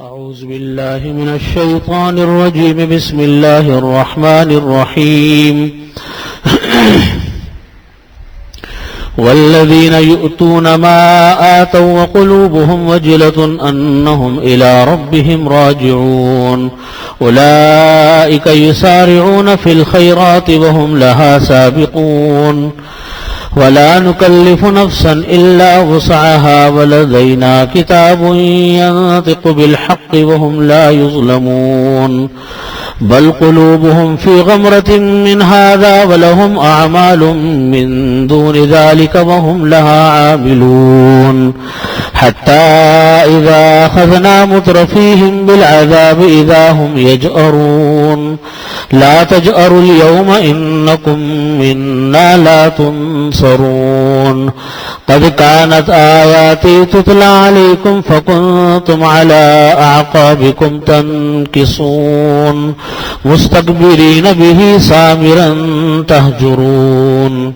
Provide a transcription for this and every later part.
أعوذ بالله من الشيطان الرجيم. بسم الله الرحمن الرحيم. والذين يؤتون ما آتوا وقلوبهم وجلة أنهم إلى ربهم راجعون أولئك يسارعون في الخيرات وهم لها سابقون ولا نكلف نفسا إلا وسعها ولدينا كتاب ينطق بالحق وهم لا يظلمون بل قلوبهم في غمرة من هذا ولهم أعمال من دون ذلك وهم لها عاملون حتى إذا أخذنا مترفيهم بالعذاب إذا هم يجأرون لا تجأروا اليوم إنكم منا لا تنصرون قد كانت آياتي تتلى عليكم فكنتم على أعقابكم تنكصون مستكبرين به سامرا تهجرون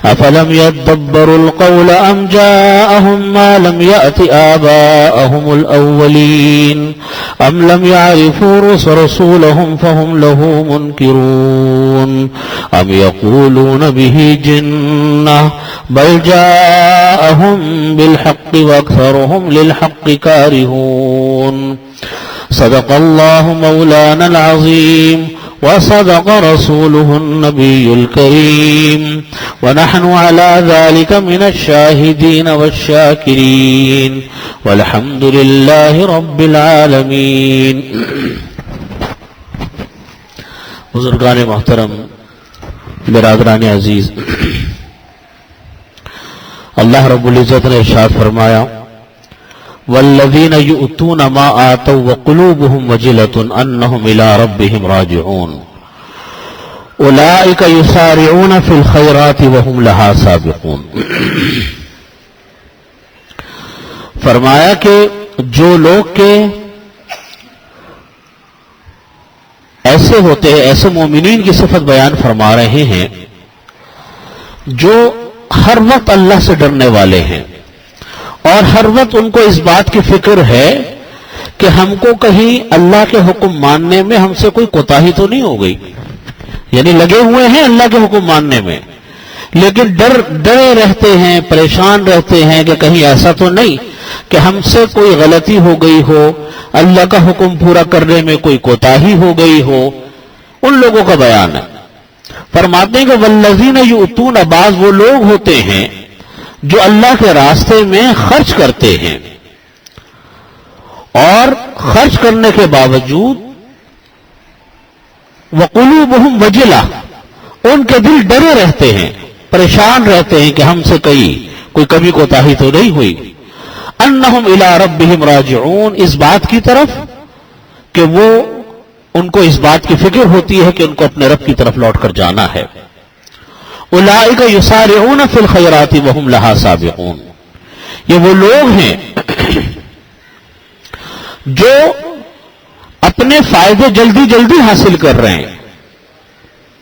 أفلم يدبروا القول أم جاءهم ما لم يأت آباءهم الأولين أم لم يعرفوا رسولهم فهم له منكرون أم يقولون به جنة بل جاءهم بالحق وأكثرهم للحق كارهون صدق الله مولانا العظيم وصدق رسوله النبي الكريم ونحن على ذلك من الشاهدين والشاكرين والحمد لله رب العالمين. بزرگان محترم، برادران عزیز، اللہ رب العزت نے ارشاد فرمایا والذین یؤتون ما آتوا وقلوبهم وجلة انہم الی ربهم راجعون اولئک یسارعون فی الخیرات وهم لها سابقون. فرمایا کہ جو لوگ کے ایسے ہوتے ہیں، ایسے مومنین کی صفت بیان فرما رہے ہیں جو ہر وقت اللہ سے ڈرنے والے ہیں اور ہر وقت ان کو اس بات کی فکر ہے کہ ہم کو کہیں اللہ کے حکم ماننے میں ہم سے کوئی کوتاہی تو نہیں ہو گئی. یعنی لگے ہوئے ہیں اللہ کے حکم ماننے میں، لیکن ڈرے رہتے ہیں، پریشان رہتے ہیں کہ کہیں ایسا تو نہیں کہ ہم سے کوئی غلطی ہو گئی ہو، اللہ کا حکم پورا کرنے میں کوئی کوتاہی ہو گئی ہو. ان لوگوں کا بیان ہے. فرماتے ہیں کہ والذین یؤتون، بعض وہ لوگ ہوتے ہیں جو اللہ کے راستے میں خرچ کرتے ہیں اور خرچ کرنے کے باوجود وقلوبہم وجلہ، ان کے دل ڈرے رہتے ہیں، پریشان رہتے ہیں کہ ہم سے کوئی کمی کوتاہی تو نہیں ہوئی. انہم الی ربہم راجعون، اس بات کی طرف کہ وہ ان کو اس بات کی فکر ہوتی ہے کہ ان کو اپنے رب کی طرف لوٹ کر جانا ہے. اولئک یسارعون فی الخیرات وہم لہا سابقون، یہ وہ لوگ ہیں جو اپنے فائدے جلدی جلدی حاصل کر رہے ہیں،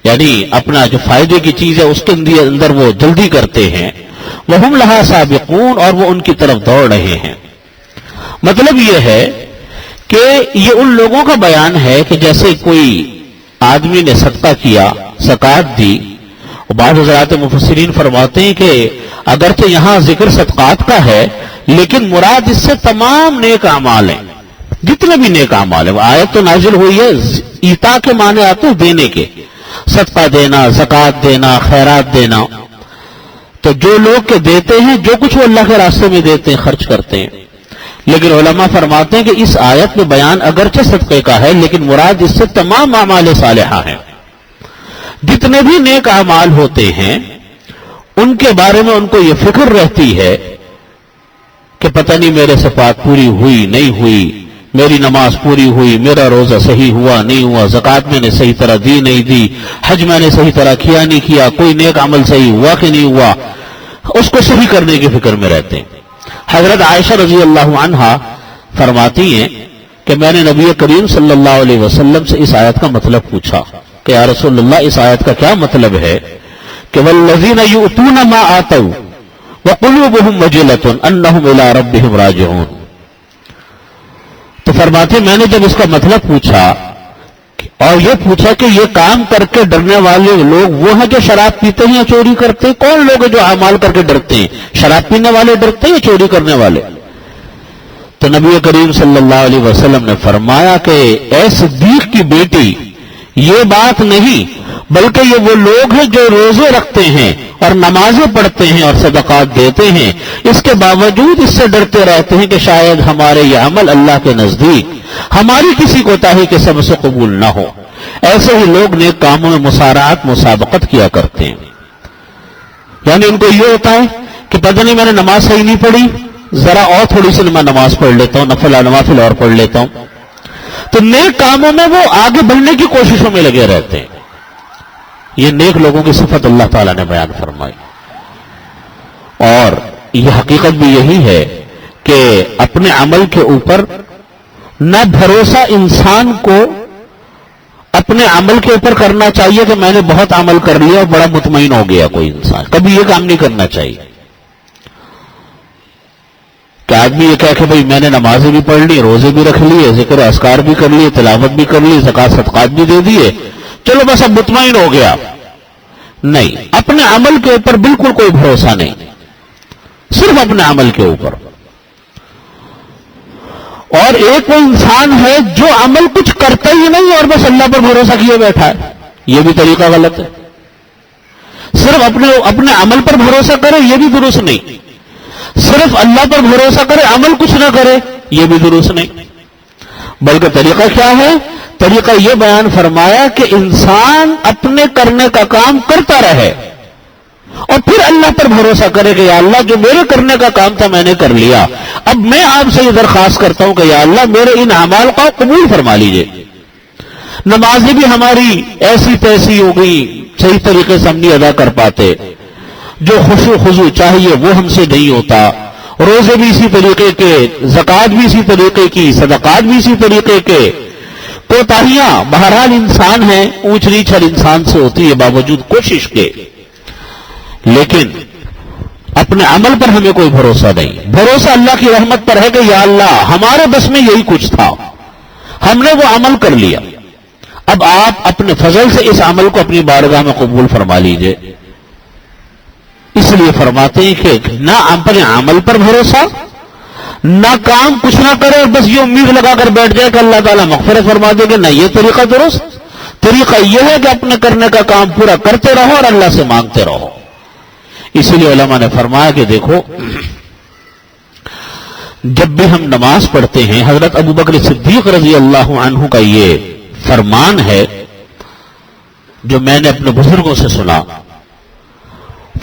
یعنی اپنا جو فائدے کی چیز ہے اس کے اندر وہ جلدی کرتے ہیں. وہم لہا سابقون، اور وہ ان کی طرف دوڑ رہے ہیں. مطلب یہ ہے کہ یہ ان لوگوں کا بیان ہے کہ جیسے کوئی آدمی نے صدقہ کیا، زکوٰۃ دی. بعض حضرات مفسرین فرماتے ہیں کہ اگرچہ یہاں ذکر صدقات کا ہے لیکن مراد اس سے تمام نیک اعمال ہیں، جتنے بھی نیک اعمال ہیں. آیت تو نازل ہوئی ہے ایتا کے معنی آتے ہیں دینے کے، صدقہ دینا، زکوٰۃ دینا، خیرات دینا. تو جو لوگ کے دیتے ہیں، جو کچھ وہ اللہ کے راستے میں دیتے ہیں، خرچ کرتے ہیں. لیکن علماء فرماتے ہیں کہ اس آیت میں بیان اگرچہ صدقے کا ہے لیکن مراد اس سے تمام اعمال صالحہ ہیں. جتنے بھی نیک اعمال ہوتے ہیں ان کے بارے میں ان کو یہ فکر رہتی ہے کہ پتہ نہیں میرے سے بات پوری ہوئی نہیں ہوئی، میری نماز پوری ہوئی، میرا روزہ صحیح ہوا نہیں ہوا، زکوٰۃ میں نے صحیح طرح دی نہیں دی، حج میں نے صحیح طرح کیا نہیں کیا، کوئی نیک عمل صحیح ہوا کہ نہیں ہوا، اس کو صحیح کرنے کی فکر میں رہتے ہیں. حضرت عائشہ رضی اللہ عنہا فرماتی ہیں کہ میں نے نبی کریم صلی اللہ علیہ وسلم سے اس آیت کا مطلب پوچھا کہ یا رسول اللہ اس آیت کا کیا مطلب ہے کہ والذین یؤتون ما آتوا وقلوبهم وجلة انہم الی ربہم راجعون. تو فرماتے میں نے جب اس کا مطلب پوچھا اور یہ پوچھا کہ یہ کام کر کے ڈرنے والے لوگ وہ ہیں جو شراب پیتے ہیں یا چوری کرتے ہیں؟ کون لوگ ہیں جو اعمال کر کے ڈرتے ہیں؟ شراب پینے والے ڈرتے ہیں یا چوری کرنے والے؟ تو نبی کریم صلی اللہ علیہ وسلم نے فرمایا کہ اے صدیق کی بیٹی، یہ بات نہیں بلکہ یہ وہ لوگ ہیں جو روزے رکھتے ہیں اور نمازیں پڑھتے ہیں اور صدقات دیتے ہیں، اس کے باوجود اس سے ڈرتے رہتے ہیں کہ شاید ہمارے یہ عمل اللہ کے نزدیک ہماری کسی کوتاہی کے سبب سے قبول نہ ہو۔ ایسے ہی لوگ نیک کاموں میں مسارعت مسابقت کیا کرتے ہیں، یعنی ان کو یہ ہوتا ہے کہ پتہ نہیں میں نے نماز صحیح نہیں پڑھی، ذرا اور تھوڑی سی میں نماز پڑھ لیتا ہوں، نوافل اور پڑھ لیتا ہوں۔ تو نیک کاموں میں وہ آگے بڑھنے کی کوششوں میں لگے رہتے ہیں۔ یہ نیک لوگوں کی صفت اللہ تعالیٰ نے بیان فرمائی، اور یہ حقیقت بھی یہی ہے کہ اپنے عمل کے اوپر نہ بھروسہ انسان کو اپنے عمل کے اوپر کرنا چاہیے کہ میں نے بہت عمل کر لیا اور بڑا مطمئن ہو گیا کوئی انسان، کبھی یہ کام نہیں کرنا چاہیے کہ آدمی یہ کہہ کہ بھئی میں نے نمازیں بھی پڑھ لی، روزے بھی رکھ لیے، ذکر اذکار بھی کر لیے، تلاوت بھی کر لی، زکوٰۃ صدقات بھی دے دیے، چلو بس اب مطمئن ہو گیا۔ نہیں، اپنے عمل کے اوپر بالکل کوئی بھروسہ نہیں، صرف اپنے عمل کے اوپر۔ اور ایک وہ انسان ہے جو عمل کچھ کرتا ہی نہیں اور بس اللہ پر بھروسہ کیے بیٹھا ہے، یہ بھی طریقہ غلط ہے۔ صرف اپنے عمل پر بھروسہ کرے یہ بھی درست نہیں، صرف اللہ پر بھروسہ کرے عمل کچھ نہ کرے یہ بھی درست نہیں، بلکہ طریقہ کیا ہے؟ طریقہ یہ بیان فرمایا کہ انسان اپنے کرنے کا کام کرتا رہے اور پھر اللہ پر بھروسہ کرے کہ یا اللہ جو میرے کرنے کا کام تھا میں نے کر لیا، اب میں آپ سے یہ درخواست کرتا ہوں کہ یا اللہ میرے ان اعمال کو قبول فرما لیجئے۔ نمازیں بھی ہماری ایسی تیسی ہو گئی، صحیح طریقے سے ہم نہیں ادا کر پاتے، جو خشوع خضوع چاہیے وہ ہم سے نہیں ہوتا، روزے بھی اسی طریقے کے، زکوٰۃ بھی اسی طریقے کی، صدقات بھی اسی طریقے کے، کوتاہیاں بہرحال انسان ہیں، اونچ نیچ ہر انسان سے ہوتی ہے باوجود کوشش کے، لیکن اپنے عمل پر ہمیں کوئی بھروسہ نہیں۔ بھروسہ اللہ کی رحمت پر ہے کہ یا اللہ ہمارے بس میں یہی کچھ تھا، ہم نے وہ عمل کر لیا، اب آپ اپنے فضل سے اس عمل کو اپنی بارگاہ میں قبول فرما لیجئے۔ اس لیے فرماتے ہیں کہ نہ اپنے عمل پر بھروسہ، نہ کام کچھ نہ کرے اور بس یہ امید لگا کر بیٹھ جائے کہ اللہ تعالیٰ مغفرت فرما دے گا، نہ یہ طریقہ درست۔ طریقہ یہ ہے کہ اپنے کرنے کا کام پورا کرتے رہو اور اللہ سے مانگتے رہو۔ اسی لیے علماء نے فرمایا کہ دیکھو، جب بھی ہم نماز پڑھتے ہیں، حضرت ابوبکر صدیق رضی اللہ عنہ کا یہ فرمان ہے جو میں نے اپنے بزرگوں سے سنا،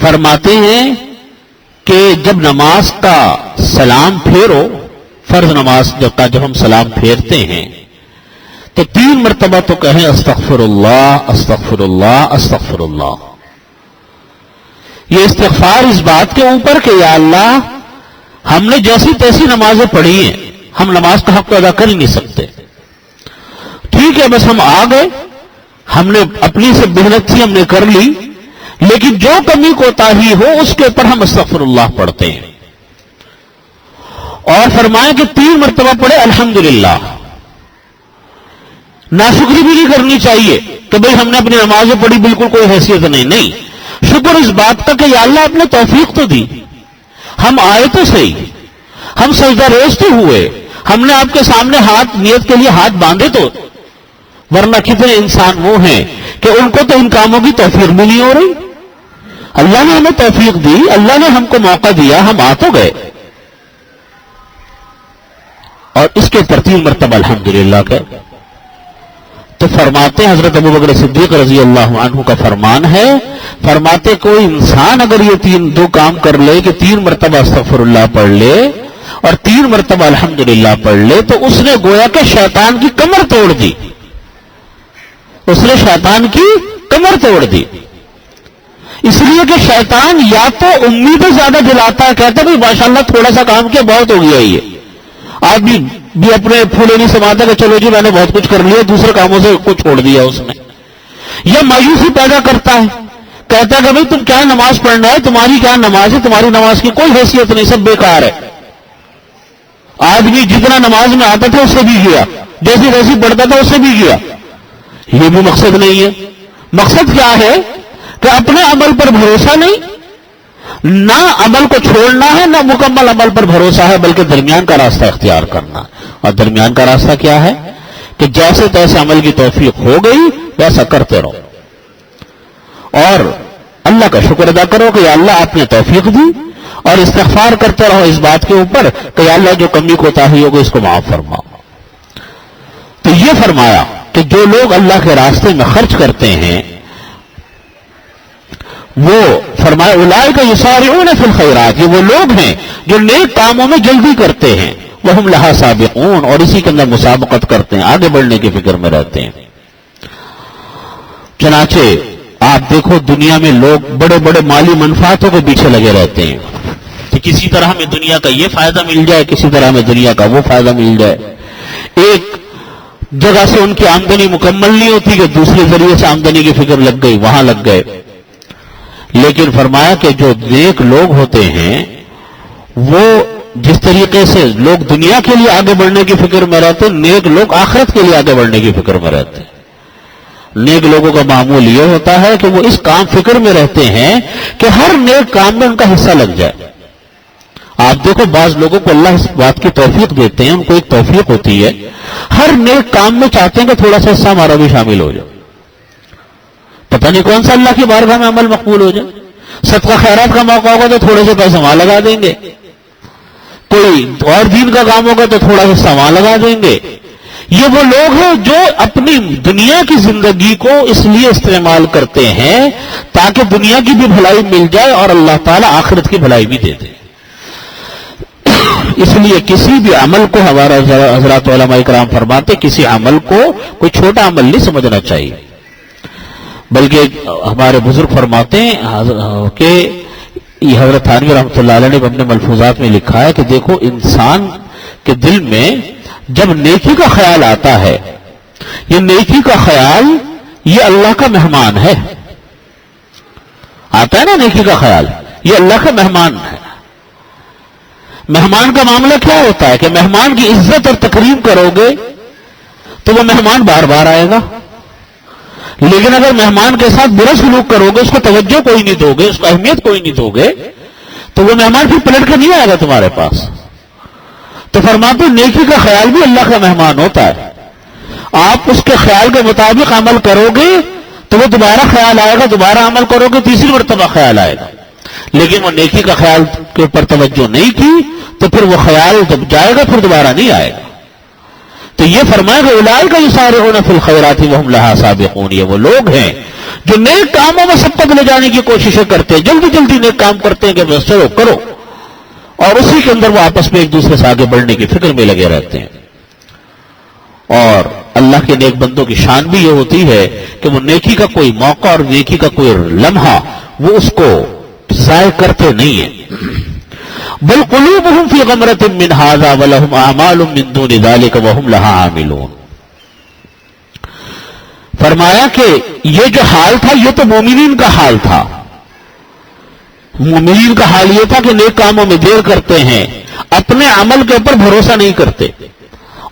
فرماتے ہیں کہ جب نماز کا سلام پھیرو، فرض نماز جب ہم سلام پھیرتے ہیں تو 3 مرتبہ تو کہیں استغفر اللہ استغفر اللہ استغفر اللہ۔ یہ استغفار اس بات کے اوپر کہ یا اللہ ہم نے جیسی تیسی نمازیں پڑھی ہیں، ہم نماز کا حق تو ادا کر ہی نہیں سکتے، ٹھیک ہے بس ہم آ گئے، ہم نے اپنی سے محنت تھی ہم نے کر لی، لیکن جو کمی کوتاہی ہو اس کے اوپر ہم استغفر اللہ پڑھتے ہیں۔ اور فرمایا کہ 3 مرتبہ پڑھے الحمدللہ۔ ناشکری بھی نہیں کرنی چاہیے کہ بھئی ہم نے اپنی نمازیں پڑھی بالکل کوئی حیثیت نہیں، شکر اس بات کا کہ یا اللہ آپ نے توفیق تو دی، ہم آئے تو صحیح، ہم سجدہ ریز تو ہوئے، ہم نے آپ کے سامنے ہاتھ نیت کے لیے ہاتھ باندھے تو، ورنہ کتنے انسان وہ ہیں کہ ان کو تو ان کاموں کی توفیق بھی نہیں ہو رہی۔ اللہ نے ہمیں توفیق دی، اللہ نے ہم کو موقع دیا، ہم آ تو گئے، اور اس کے اوپر 3 مرتبہ الحمدللہ کہ تو فرماتے ہیں حضرت ابوبکر صدیق رضی اللہ عنہ کا فرمان ہے، فرماتے کوئی انسان اگر یہ 2 کام کر لے کہ 3 مرتبہ استغفر اللہ پڑھ لے اور 3 مرتبہ الحمدللہ پڑھ لے تو اس نے گویا کہ شیطان کی کمر توڑ دی، اس نے شیطان کی کمر توڑ دی۔ اس لیے کہ شیطان یا تو امیدیں زیادہ دلاتا ہے، کہتا ہے بھئی ماشاءاللہ تھوڑا سا کام کیا بہت ہو گیا یہ، آدمی بھی اپنے پھولے نہیں سماتا کہ چلو جی میں نے بہت کچھ کر لیا، دوسرے کاموں سے کچھ چھوڑ دیا اس نے، یا مایوسی پیدا کرتا ہے، کہتا ہے کہ بھئی تم کیا نماز پڑھنا ہے، تمہاری کیا نماز ہے، تمہاری نماز کی کوئی حیثیت نہیں، سب بیکار ہے، آدمی جتنا نماز میں آتا تھا اس سے بھی گیا، جیسی ویسی پڑھتا تھا اس سے بھی گیا. یہ بھی مقصد نہیں ہے. مقصد کیا ہے کہ اپنے عمل پر بھروسہ نہیں، نہ عمل کو چھوڑنا ہے نہ مکمل عمل پر بھروسہ ہے، بلکہ درمیان کا راستہ اختیار کرنا. اور درمیان کا راستہ کیا ہے کہ جیسے تیسے عمل کی توفیق ہو گئی ویسا کرتے رہو، اور اللہ کا شکر ادا کرو کہ یا اللہ آپ نے توفیق دی، اور استغفار کرتے رہو اس بات کے اوپر کہ یا اللہ جو کمی کوتاہی ہوگی اس کو معاف فرماؤ. تو یہ فرمایا کہ جو لوگ اللہ کے راستے میں خرچ کرتے ہیں وہ فرمایا اولئک یسارعون فی الخیرات، یہ وہ لوگ ہیں جو نیک کاموں میں جلدی کرتے ہیں، وہم لہا سابقون، اور اسی کے اندر مسابقت کرتے ہیں، آگے بڑھنے کی فکر میں رہتے ہیں. چنانچہ آپ دیکھو دنیا میں لوگ بڑے بڑے مالی منفعتوں کے پیچھے لگے رہتے ہیں کہ کسی طرح ہمیں دنیا کا یہ فائدہ مل جائے، کسی طرح ہمیں دنیا کا وہ فائدہ مل جائے. ایک جگہ سے ان کی آمدنی مکمل نہیں ہوتی کہ دوسرے ذریعے سے آمدنی کی فکر لگ گئی، وہاں لگ گئے. لیکن فرمایا کہ جو نیک لوگ ہوتے ہیں وہ جس طریقے سے لوگ دنیا کے لیے آگے بڑھنے کی فکر میں رہتے ہیں، نیک لوگ آخرت کے لیے آگے بڑھنے کی فکر میں رہتے ہیں. نیک لوگوں کا معمول یہ ہوتا ہے کہ وہ اس کام فکر میں رہتے ہیں کہ ہر نیک کام میں ان کا حصہ لگ جائے. آپ دیکھو بعض لوگوں کو اللہ اس بات کی توفیق دیتے ہیں، ان کو ایک توفیق ہوتی ہے، ہر نیک کام میں چاہتے ہیں کہ تھوڑا سا حصہ ہمارا بھی شامل ہو جائے. پتہ نہیں کون سا اللہ کی بارگاہ میں عمل مقبول ہو جائے. صدقہ خیرات کا موقع ہوگا تو تھوڑے سے پیسے وہاں لگا دیں گے، کوئی اور دین کا کام ہوگا تو تھوڑا حصہ وہاں لگا دیں گے. یہ وہ لوگ ہیں جو اپنی دنیا کی زندگی کو اس لیے استعمال کرتے ہیں تاکہ دنیا کی بھی بھلائی مل جائے اور اللہ تعالیٰ آخرت کی بھلائی بھی دے دے. اس لیے کسی بھی عمل کو ہمارا حضرات علماء کرام فرماتے کسی عمل کو کوئی چھوٹا عمل نہیں سمجھنا چاہیے، بلکہ ہمارے بزرگ فرماتے ہیں کہ یہ حضرت تھانوی رحمۃ اللہ علیہ نے اپنے ملفوظات میں لکھا ہے کہ دیکھو انسان کے دل میں جب نیکی کا خیال آتا ہے، یہ نیکی کا خیال یہ اللہ کا مہمان ہے. آتا ہے نا نیکی کا خیال، یہ اللہ کا مہمان ہے. مہمان کا معاملہ کیا ہوتا ہے کہ مہمان کی عزت اور تکریم کرو گے تو وہ مہمان بار بار آئے گا، لیکن اگر مہمان کے ساتھ برا سلوک کرو گے، اس کو توجہ کوئی نہیں دو گے، اس کو اہمیت کوئی نہیں دو گے، تو وہ مہمان پھر پلٹ کر نہیں آئے گا تمہارے پاس. تو فرماتے نیکی کا خیال بھی اللہ کا مہمان ہوتا ہے. آپ اس کے خیال کے مطابق عمل کرو گے تو وہ دوبارہ خیال آئے گا، دوبارہ عمل کرو گے تیسری مرتبہ خیال آئے گا. لیکن وہ نیکی کا خیال کے اوپر توجہ نہیں کی تو پھر وہ خیال جب جائے گا پھر دوبارہ نہیں آئے گا. تو یہ فرمائے گا اولئک یسارعون فی الخیرات وہم لہا سابقون، یہ وہ لوگ ہیں جو نیک کاموں میں سبقت لے جانے کی کوششیں کرتے ہیں، جلدی جلدی نیک کام کرتے ہیں کہ بس چلو کرو، اور اسی کے اندر وہ آپس میں ایک دوسرے سے آگے بڑھنے کی فکر میں لگے رہتے ہیں. اور اللہ کے نیک بندوں کی شان بھی یہ ہوتی ہے کہ وہ نیکی کا کوئی موقع اور نیکی کا کوئی لمحہ وہ اس کو ضائع کرتے نہیں ہیں. بل قلوبہم فی غمرۃ من ھذا ولہم اعمال من دون ذلک وہم لہا عاملون. فرمایا کہ یہ جو حال تھا یہ تو مومنین کا حال تھا. مومنین کا حال یہ تھا کہ نیک کاموں میں دیر کرتے ہیں، اپنے عمل کے اوپر بھروسہ نہیں کرتے،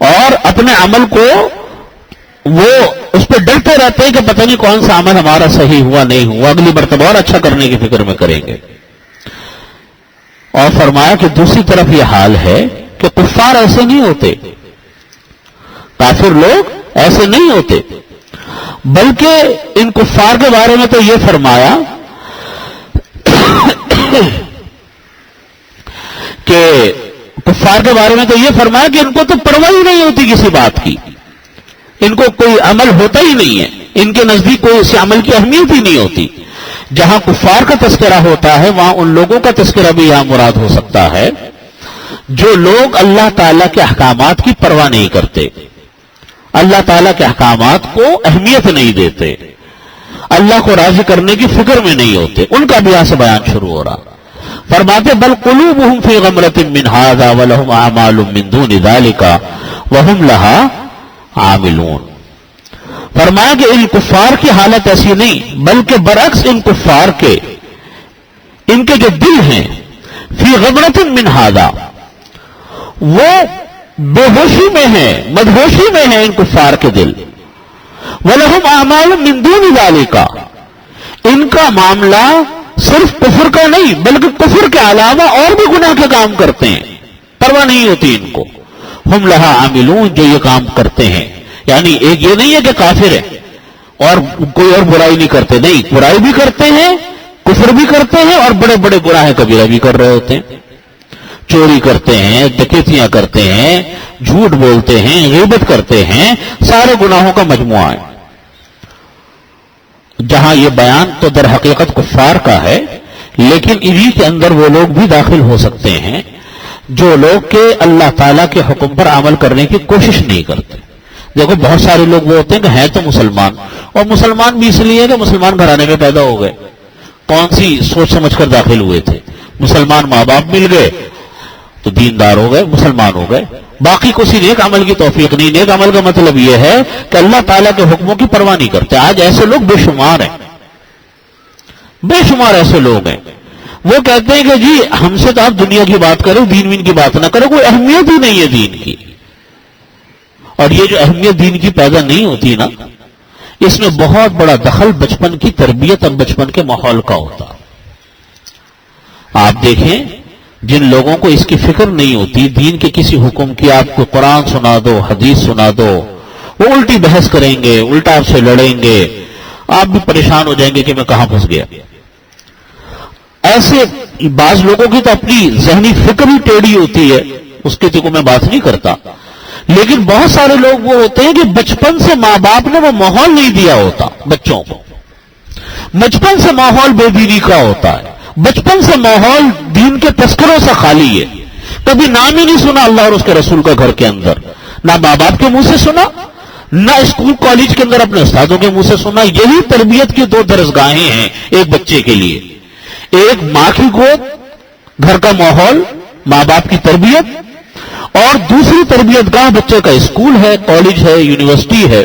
اور اپنے عمل کو وہ اس پہ ڈرتے رہتے ہیں کہ پتہ نہیں کون سا عمل ہمارا صحیح ہوا نہیں ہوا، اگلی مرتبہ اور اچھا کرنے کی فکر میں کریں گے. اور فرمایا کہ دوسری طرف یہ حال ہے کہ کفار ایسے نہیں ہوتے، کافر لوگ ایسے نہیں ہوتے، بلکہ ان کفار کے بارے میں تو یہ فرمایا کہ کفار کے بارے میں تو یہ فرمایا کہ ان کو تو پرواہ ہی نہیں ہوتی کسی بات کی، ان کو کوئی عمل ہوتا ہی نہیں ہے، ان کے نزدیک کوئی اس عمل کی اہمیت ہی نہیں ہوتی. جہاں کفار کا تذکرہ ہوتا ہے وہاں ان لوگوں کا تذکرہ بھی یہاں مراد ہو سکتا ہے جو لوگ اللہ تعالیٰ کے احکامات کی پرواہ نہیں کرتے، اللہ تعالیٰ کے احکامات کو اہمیت نہیں دیتے، اللہ کو راضی کرنے کی فکر میں نہیں ہوتے، ان کا بھی یہاں سے بیان شروع ہو رہا. فرماتے بل قلوبہم فی غمرۃ من ھذا ولہم اعمال من دون ذلک وہم لہا عاملون. فرمایا کہ ان کفار کی حالت ایسی نہیں، بلکہ برعکس ان کفار کے ان کے جو دل ہیں فی غمرۃ من ھذا، وہ بے ہوشی میں ہیں، مدہوشی میں ہیں ان کفار کے دل. وَلَهُمْ أَعْمَالٌ مِّن دُونِ ذَلِكَ، ان کا معاملہ صرف کفر کا نہیں بلکہ کفر کے علاوہ اور بھی گناہ کے کام کرتے ہیں، پرواہ نہیں ہوتی ان کو. ہم لہا عاملون، جو یہ کام کرتے ہیں. یعنی ایک یہ نہیں ہے کہ کافر ہے اور کوئی اور برائی نہیں کرتے، نہیں، برائی بھی کرتے ہیں، کفر بھی کرتے ہیں، اور بڑے بڑے گناہ کبیرہ بھی کر رہے ہوتے ہیں. چوری کرتے ہیں، ڈکیتیاں کرتے ہیں، جھوٹ بولتے ہیں، غیبت کرتے ہیں، سارے گناہوں کا مجموعہ ہے. جہاں یہ بیان تو در حقیقت کفار کا ہے، لیکن انہی کے اندر وہ لوگ بھی داخل ہو سکتے ہیں جو لوگ کہ اللہ تعالیٰ کے حکم پر عمل کرنے کی کوشش نہیں کرتے. دیکھو بہت سارے لوگ وہ ہوتے ہیں کہ ہیں تو مسلمان، اور مسلمان بھی اس لیے کہ مسلمان گھرانے میں پیدا ہو گئے، کون سی سوچ سمجھ کر داخل ہوئے تھے، مسلمان ماں باپ مل گئے تو دیندار ہو گئے، مسلمان ہو گئے. باقی کسی نیک عمل کی توفیق نہیں. نیک عمل کا مطلب یہ ہے کہ اللہ تعالیٰ کے حکموں کی پرواہ نہیں کرتے. آج ایسے لوگ بے شمار ہیں، بے شمار ایسے لوگ ہیں. وہ کہتے ہیں کہ جی ہم سے تو آپ دنیا کی بات کریں، دین وین کی بات نہ کریں، کوئی اہمیت ہی نہیں ہے دین کی. اور یہ جو اہمیت دین کی پیدا نہیں ہوتی نا، اس میں بہت بڑا دخل بچپن کی تربیت اور بچپن کے ماحول کا ہوتا. آپ دیکھیں جن لوگوں کو اس کی فکر نہیں ہوتی، دین کے کسی حکم کی، آپ کو قرآن سنا دو، حدیث سنا دو، وہ الٹی بحث کریں گے، الٹا آپ سے لڑیں گے، آپ بھی پریشان ہو جائیں گے کہ میں کہاں پھنس گیا. ایسے بعض لوگوں کی تو اپنی ذہنی فکر ہی ٹیڑھی ہوتی ہے، اس کے تو میں بات نہیں کرتا. لیکن بہت سارے لوگ وہ ہوتے ہیں کہ بچپن سے ماں باپ نے وہ ماحول نہیں دیا ہوتا بچوں کو. بچپن سے ماحول بے دینی کا ہوتا ہے، بچپن سے ماحول دین کے تذکروں سے خالی ہے. کبھی نام ہی نہیں سنا اللہ اور اس کے رسول کا گھر کے اندر، نہ ماں باپ کے منہ سے سنا، نہ اسکول کالج کے اندر اپنے استادوں کے منہ سے سنا. یہی تربیت کی دو درسگاہیں ہیں ایک بچے کے لیے، ایک ماں کی گود، گھر کا ماحول، ماں باپ کی تربیت، اور دوسری تربیت گاہ بچے کا اسکول ہے، کالج ہے، یونیورسٹی ہے.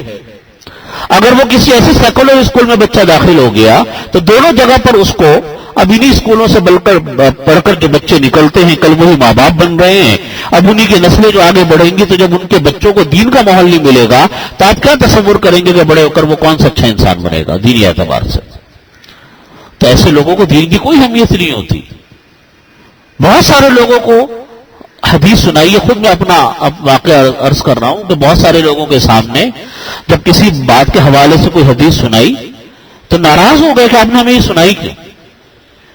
اگر وہ کسی ایسے سیکولر اسکول میں بچہ داخل ہو گیا تو دونوں جگہ پر اس کو اب انہی اسکولوں سے پڑھ کر جو بچے نکلتے ہیں کل وہی ماں باپ بن رہے ہیں. اب انہی کی نسلیں جو آگے بڑھیں گی تو جب ان کے بچوں کو دین کا ماحول نہیں ملے گا تو آپ کیا تصور کریں گے کہ بڑے ہو کر وہ کون سا اچھا انسان بنے گا دینی اعتبار سے. تو ایسے لوگوں کو دین کی کوئی اہمیت نہیں ہوتی. بہت سارے لوگوں کو حدیث سنائیے، خود میں اپنا واقعہ عرض کر رہا ہوں کہ بہت سارے لوگوں کے سامنے جب کسی بات کے حوالے سے کوئی حدیث سنائی تو ناراض ہو گئے کہ آپ نے ہمیں یہ سنائی کیوں.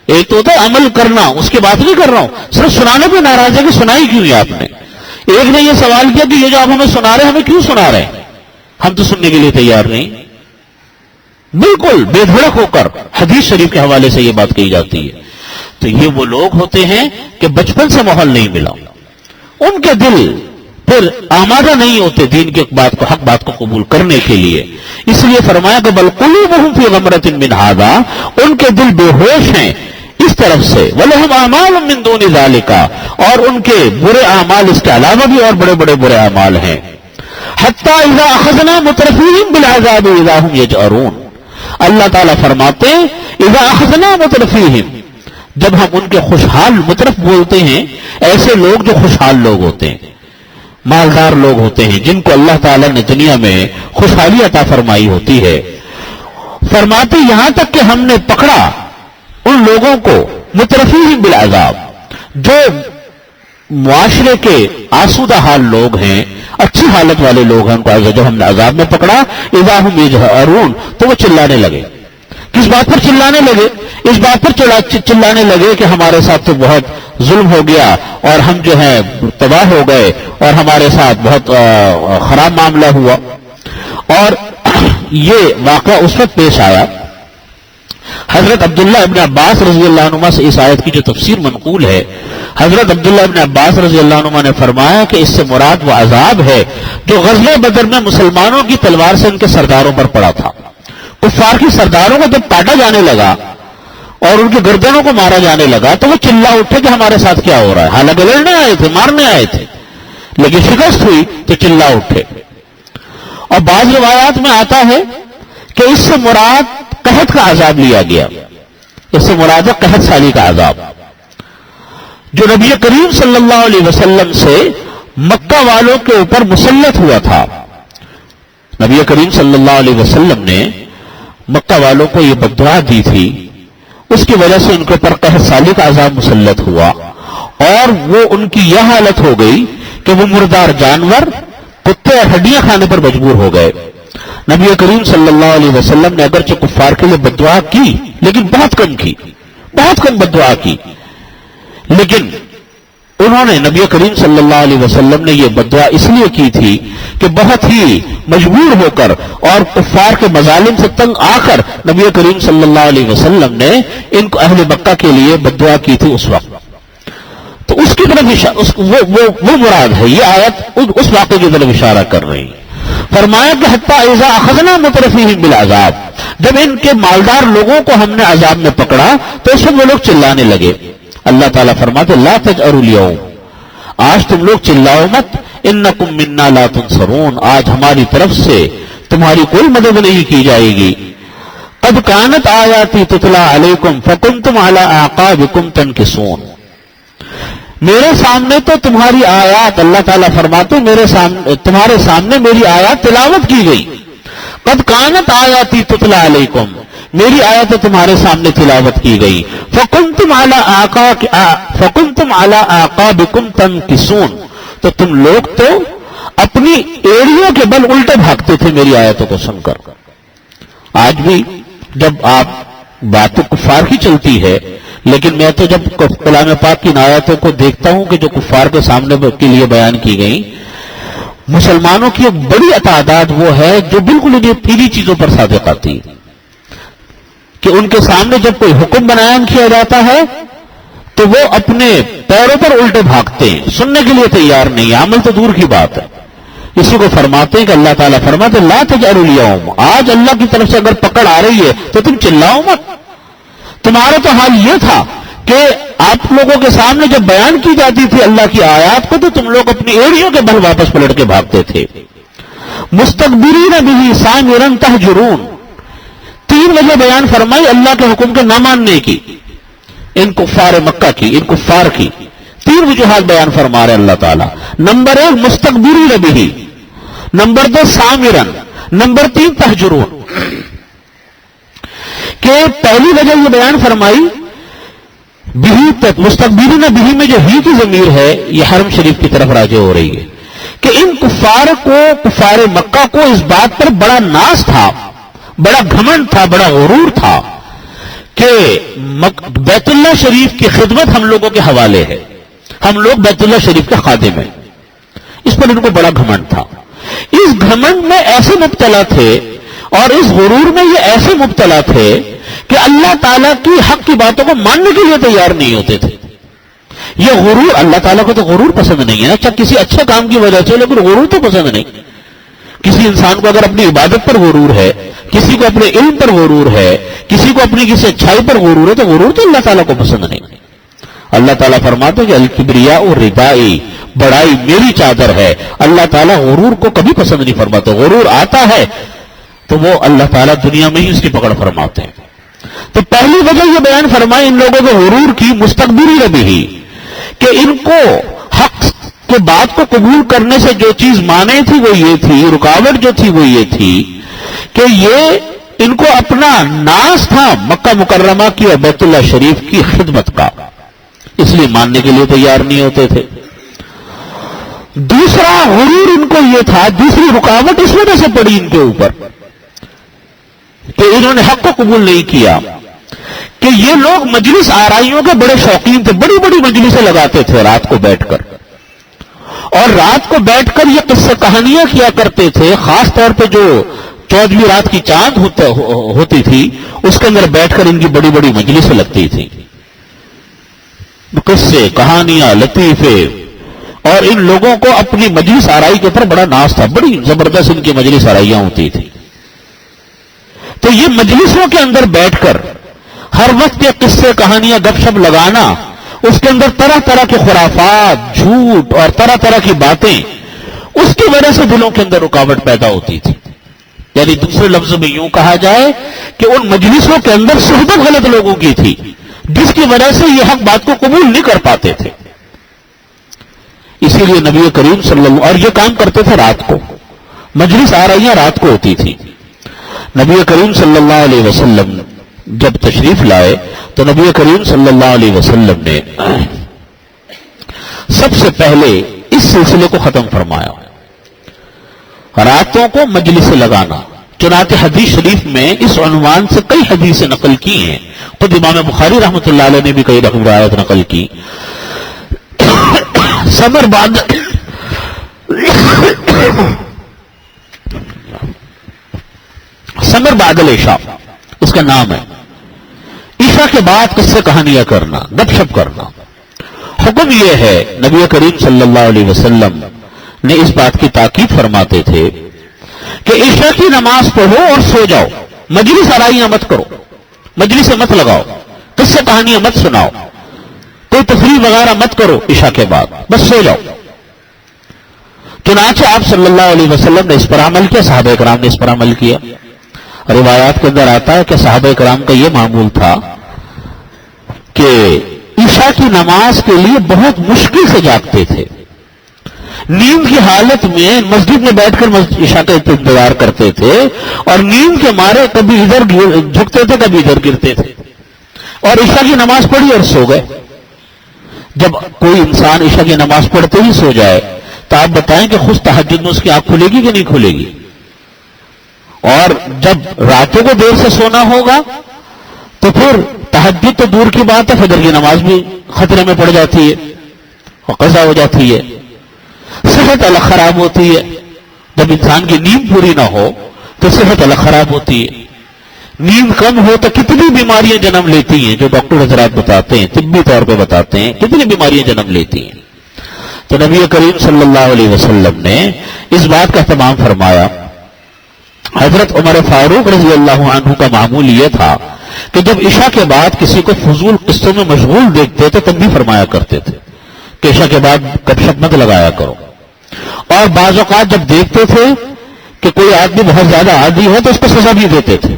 ایک تو ہوتا ہے عمل کرنا، اس کی بات نہیں کر رہا ہوں، صرف سنانے پہ ناراض ہے کہ سنائی کیوں ہے آپ نے. ایک نے یہ سوال کیا کہ یہ جو آپ ہمیں سنا رہے ہیں ہمیں کیوں سنا رہے ہیں، ہم تو سننے کے لیے تیار نہیں. بالکل بے دھڑک ہو کر حدیث شریف کے حوالے سے یہ بات کہی جاتی ہے. تو یہ وہ لوگ ہوتے ہیں کہ بچپن سے ماحول نہیں ملا، ان کے دل پھر آمادہ نہیں ہوتے دین کی بات کو، حق بات کو قبول کرنے کے لیے. اس لیے فرمایا کہ بل قلوبہم فی غمرۃ من ھذا، ان کے دل بے ہوش ہیں اس طرف سے. وَلَهُمْ أَعْمَالٌ مِّن دُونِ ذَلِكَ، اور ان کے برے اعمال اس کے علاوہ بھی اور بڑے بڑے برے اعمال ہیں. حَتَّى إِذَا أَخَذْنَا مُتْرَفِيهِمْ بِالْعَذَابِ إِذَا هُمْ يَجْأَرُونَ. اللہ تعالیٰ فرماتے ہیں اذا اخذنا مترفیہم، جب ہم ان کے خوشحال، مترف بولتے ہیں ایسے لوگ جو خوشحال لوگ ہوتے ہیں، مالدار لوگ ہوتے ہیں، جن کو اللہ تعالیٰ نے دنیا میں خوشحالی عطا فرمائی ہوتی ہے. فرماتے یہاں تک کہ ہم نے پکڑا ان لوگوں کو مترفیہم بالعذاب، جو معاشرے کے آسودہ حال لوگ ہیں، اچھی حالت والے لوگ ہیں، ان کو جب ہم نے عذاب میں پکڑا اذا ہم یجأرون، تو وہ چلانے لگے. کس بات پر چلانے لگے؟ اس بات پر چلانے لگے کہ ہمارے ساتھ تو بہت ظلم ہو گیا اور ہم جو ہیں تباہ ہو گئے اور ہمارے ساتھ بہت خراب معاملہ ہوا. اور یہ واقعہ اس وقت پیش آیا حضرت عبداللہ ابن عباس رضی اللہ عنہ سے. اس آیت کی جو تفسیر منقول ہے، حضرت عبداللہ ابن عباس رضی اللہ عنہ نے فرمایا کہ اس سے مراد وہ عذاب ہے جو غزوہ بدر میں مسلمانوں کی تلوار سے ان کے سرداروں پر پڑا تھا. کفار کی سرداروں کو جب کاٹا جانے لگا اور ان کی گردنوں کو مارا جانے لگا تو وہ چلا اٹھے کہ ہمارے ساتھ کیا ہو رہا ہے. حالانکہ لڑنے آئے تھے، مارنے آئے تھے، لیکن شکست ہوئی تو چلا اٹھے. اور بعض روایات میں آتا ہے کہ اس سے مراد قحط کا عذاب لیا گیا. اس سے مراد ہے قحط سالی کا عذاب جو نبی کریم صلی اللہ علیہ وسلم سے مکہ والوں کے اوپر مسلط ہوا تھا. نبی کریم صلی اللہ علیہ وسلم نے مکہ والوں کو یہ بددعا دی تھی، اس کی وجہ سے ان کے اوپر قحط سالی کا عذاب مسلط ہوا، اور وہ ان کی یہ حالت ہو گئی کہ وہ مردار جانور، کتے اور ہڈیاں کھانے پر مجبور ہو گئے. نبی کریم صلی اللہ علیہ وسلم نے اگرچہ کفار کے لیے بددعا کی لیکن بہت کم بددعا کی، لیکن انہوں نے نبی کریم صلی اللہ علیہ وسلم نے یہ بددعا اس لیے کی تھی کہ بہت ہی مجبور ہو کر اور کفار کے مظالم سے تنگ آ کر نبی کریم صلی اللہ علیہ وسلم نے ان کو اہل مکہ کے لیے بددعا کی تھی اس وقت. تو اس کی طرف وہ مراد ہے، یہ آیت اس واقعے کی طرف اشارہ کر رہی ہے. فرمایا کہ حتی اذا اخذنا مترفیہم بالعذاب، جب ان کے مالدار لوگوں کو ہم نے عذاب میں پکڑا تو اس وقت وہ لوگ چلانے لگے. اللہ تعالیٰ فرماتے لا تجأروا اليوم، آج تم لوگ چلاؤ مت، انکم منا لا تنصرون، آج ہماری طرف سے تمہاری کوئی مدد نہیں کی جائے گی. قد کانت آیاتی تتلی علیکم فکنتم علی اعقابکم تنکصون، میرے سامنے تو تمہاری آیات، اللہ تعالیٰ فرماتے تمہارے سامنے میری آیات تلاوت کی گئی. قد کانت آیاتی تتلی علیکم، میری آیت تمہارے سامنے تلاوت کی گئی. فکنتم علی اعقابکم تنکصون، تو تم لوگ تو اپنی ایڑیوں کے بل الٹے بھاگتے تھے میری آیتوں کو سن کر. آج بھی جب آپ بات کفار کی چلتی ہے، لیکن میں تو جب کلام پاک کی آیاتوں کو دیکھتا ہوں کہ جو کفار کے سامنے کے لیے بیان کی گئی، مسلمانوں کی ایک بڑی تعداد وہ ہے جو بالکل انہیں چیزوں پر صادق آتی ہے کہ ان کے سامنے جب کوئی حکم بیان کیا جاتا ہے تو وہ اپنے پیروں پر الٹے بھاگتے ہیں، سننے کے لیے تیار نہیں، عمل تو دور کی بات ہے. اسی کو فرماتے ہیں کہ اللہ تعالیٰ فرماتے لا تجأروا اليوم، آج اللہ کی طرف سے اگر پکڑ آ رہی ہے تو تم چلاؤ مت. تمہارا تو حال یہ تھا کہ آپ لوگوں کے سامنے جب بیان کی جاتی تھی اللہ کی آیات کو تو تم لوگ اپنی ایڑیوں کے بل واپس پلٹ کے بھاگتے تھے. مستکبرین بہ سامرا تہجرون، 3 وجہ بیان فرمائی اللہ کے حکم کے نہ ماننے کی، ان کفار مکہ کی، ان کفار کی 3 وجوہات بیان فرما رہے اللہ تعالیٰ. نمبر 1 مستکبرین بہ، نمبر 2 سامرن، نمبر 3 تہجرون. کہ پہلی وجہ یہ بیان فرمائی مستقبرین بہ میں جو ہی کی ضمیر ہے یہ حرم شریف کی طرف راجع ہو رہی ہے کہ ان کفار مکہ کو اس بات پر بڑا ناز تھا، بڑا گھمنڈ تھا، بڑا غرور تھا کہ بیت اللہ شریف کی خدمت ہم لوگوں کے حوالے ہے، ہم لوگ بیت اللہ شریف کے خادم ہیں. اس پر ان کو بڑا گھمنڈ تھا. اس گھمنڈ میں ایسے مبتلا تھے اور اس غرور میں یہ ایسے مبتلا تھے کہ اللہ تعالیٰ کی حق کی باتوں کو ماننے کے لیے تیار نہیں ہوتے تھے. یہ غرور اللہ تعالیٰ کو تو غرور پسند نہیں ہے نا، چاہے کسی اچھے کام کی وجہ سے، لیکن غرور تو پسند نہیں. کسی انسان کو اگر اپنی عبادت پر غرور ہے، کسی کو اپنے علم پر غرور ہے، کسی کو اپنی کسی اچھائی پر غرور ہے، تو غرور تو اللہ تعالیٰ کو پسند نہیں. اللہ تعالیٰ فرماتے کہ الکبریاء ردائی، بڑائی میری چادر ہے. اللہ تعالیٰ غرور کو کبھی پسند نہیں فرماتے. غرور آتا ہے تو وہ اللہ تعالیٰ دنیا میں ہی اس کی پکڑ فرماتے ہیں. تو پہلی وجہ یہ بیان فرمائی ان لوگوں کے غرور کی مستکبرین بہ، کہ ان کو حق کے بات کو قبول کرنے سے جو چیز مانے تھی وہ یہ تھی، رکاوٹ جو تھی وہ یہ تھی کہ یہ ان کو اپنا ناز تھا مکہ مکرمہ کی اور بیت اللہ شریف کی خدمت کا، اس لیے ماننے کے لیے تیار نہیں ہوتے تھے. دوسرا غرور ان کو یہ تھا، دوسری رکاوٹ اس وجہ سے پڑی ان کے اوپر کہ انہوں نے حق کو قبول نہیں کیا کہ یہ لوگ مجلس آرائیوں کے بڑے شوقین تھے، بڑی بڑی مجلسیں لگاتے تھے رات کو بیٹھ کر، اور رات کو بیٹھ کر یہ قصے کہانیاں کیا کرتے تھے. خاص طور پہ جو 14ویں رات کی چاند ہوتی تھی اس کے اندر بیٹھ کر ان کی بڑی بڑی مجلسیں لگتی تھیں، قصے کہانیاں لطیفے، اور ان لوگوں کو اپنی مجلس آرائی کے اوپر بڑا ناز تھا، بڑی زبردست ان کی مجلس آرائیاں ہوتی تھی. تو یہ مجلسوں کے اندر بیٹھ کر ہر وقت یہ قصے کہانیاں گپ شپ لگانا، اس کے اندر طرح طرح کے خرافات، جھوٹ اور طرح طرح کی باتیں، اس کی وجہ سے دلوں کے اندر رکاوٹ پیدا ہوتی تھی. یعنی دوسرے لفظ میں یوں کہا جائے کہ ان مجلسوں کے اندر صحبت غلط لوگوں کی تھی جس کی وجہ سے یہ حق بات کو قبول نہیں کر پاتے تھے. اسی لیے نبی کریم صلی اللہ علیہ وسلم، اور یہ کام کرتے تھے رات کو، مجلس آ رہی ہے رات کو ہوتی تھی. نبی کریم صلی اللہ علیہ وسلم جب تشریف لائے تو نبی کریم صلی اللہ علیہ وسلم نے سب سے پہلے اس سلسلے کو ختم فرمایا، راتوں کو مجلس لگانا. چنانچہ حدیث شریف میں اس عنوان سے کئی حدیثیں نقل کی ہیں. خود امام بخاری رحمۃ اللہ علیہ نے بھی کئی روایت نقل کی. سمر بعد العشاء اس کا نام ہے. عشاء کے بعد قصے کہانیاں کرنا، گپ شپ کرنا. حکم یہ ہے، نبی کریم صلی اللہ علیہ وسلم نے اس بات کی تاکید فرماتے تھے کہ عشاء کی نماز پڑھو اور سو جاؤ، مجلس آرائیاں مت کرو، مجلس مت لگاؤ، قصے کہانیاں مت سناؤ، کوئی تفریح وغیرہ مت کرو عشاء کے بعد، بس سو جاؤ. چنانچہ آپ صلی اللہ علیہ وسلم نے اس پر عمل کیا، صحابہ کرام نے اس پر عمل کیا. روایات کے اندر آتا ہے کہ صحابہ کرام کا یہ معمول تھا کہ عشاء کی نماز کے لیے بہت مشکل سے جاگتے تھے. نیند کی حالت میں مسجد میں بیٹھ کر عشاء کا انتظار کرتے تھے، اور نیند کے مارے کبھی ادھر جھکتے تھے کبھی ادھر گرتے تھے، اور عشاء کی نماز پڑھی اور سو گئے. جب کوئی انسان عشاء کی نماز پڑھتے ہی سو جائے تو آپ بتائیں کہ خود تہجد میں اس کی آنکھ کھلے گی کہ نہیں کھلے گی؟ اور جب راتوں کو دیر سے سونا ہوگا تو پھر تہجد تو دور کی بات ہے، فجر کی نماز بھی خطرے میں پڑ جاتی ہے اور قضا ہو جاتی ہے. صحت الگ خراب ہوتی ہے. جب انسان کی نیند پوری نہ ہو تو صحت الگ خراب ہوتی ہے. نیند کم ہو تو کتنی بیماریاں جنم لیتی ہیں، جو ڈاکٹر حضرات بتاتے ہیں، طبی طور پہ بتاتے ہیں کتنی بیماریاں جنم لیتی ہیں. تو نبی کریم صلی اللہ علیہ وسلم نے اس بات کا اہتمام فرمایا. حضرت عمر فاروق رضی اللہ عنہ کا معمول یہ تھا کہ جب عشاء کے بعد کسی کو فضول قصوں میں مشغول دیکھتے تو تب بھی فرمایا کرتے تھے کہ عشاء کے بعد گپ شپ مت لگایا کرو. اور بعض اوقات جب دیکھتے تھے کہ کوئی آدمی بہت زیادہ عادی ہے تو اس کو سزا بھی دیتے تھے.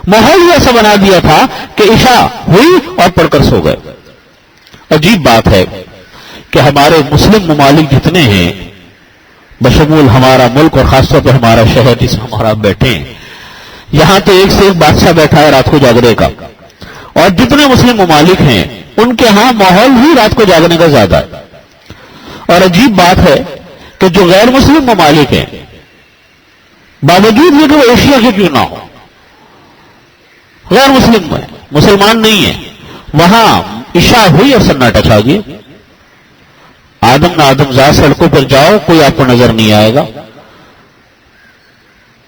ماحول ہی ایسا بنا دیا تھا کہ عشاء ہوئی اور پڑھ کر سو گئے. عجیب بات ہے کہ ہمارے مسلم ممالک جتنے ہیں، بشمول ہمارا ملک اور خاص طور پہ ہمارا شہر جس میں ہمارا بیٹھے ہیں، یہاں تو ایک سے ایک بادشاہ بیٹھا ہے رات کو جاگنے کا. اور جتنے مسلم ممالک ہیں ان کے ہاں ماحول ہی رات کو جاگنے کا زیادہ ہے. اور عجیب بات ہے کہ جو غیر مسلم ممالک ہیں، باوجود یہ کہ وہ ایشیا کے کیوں نہ ہو، غیر مسلم ہے، مسلمان نہیں ہے، وہاں عشاء ہوئی اور سناٹا چھا گیا. آدم نہ آدم زاد سڑکوں پر جاؤ کوئی آپ کو نظر نہیں آئے گا.